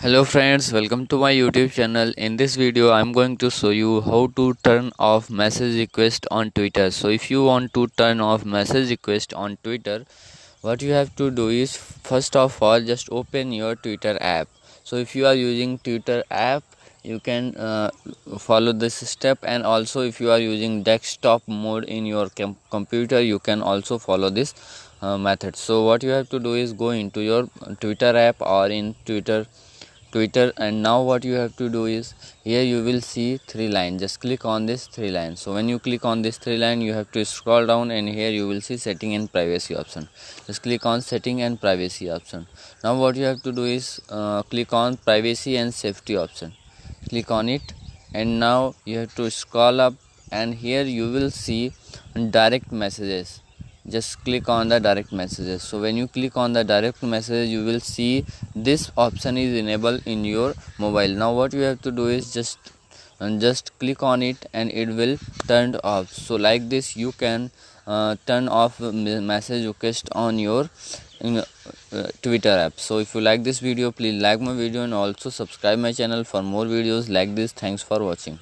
Hello friends, welcome to my YouTube channel. In this video I am going to show you how to turn off message request on Twitter. So if you want to turn off message request on Twitter, what you have to do is first of all just open your Twitter app. So if you are using Twitter app, you can follow this step, and also if you are using desktop mode in your computer, you can also follow this method. So what you have to do is go into your Twitter app or in Twitter, and now what you have to do is here you will see three lines. Just click on this three lines. So when you click on this three line, you have to scroll down, and here you will see setting and privacy option. Just click on setting and privacy option. Now what you have to do is click on privacy and safety option. Click on it, and now you have to scroll up, and here you will see direct messages. Just click on the direct messages. So when you click on the direct message, you will see this option is enabled in your mobile. Now what you have to do is just click on it, and it will turn off. So like this you can turn off message request on your Twitter app. So if you like this video, please like my video and also subscribe my channel for more videos like this. Thanks for watching.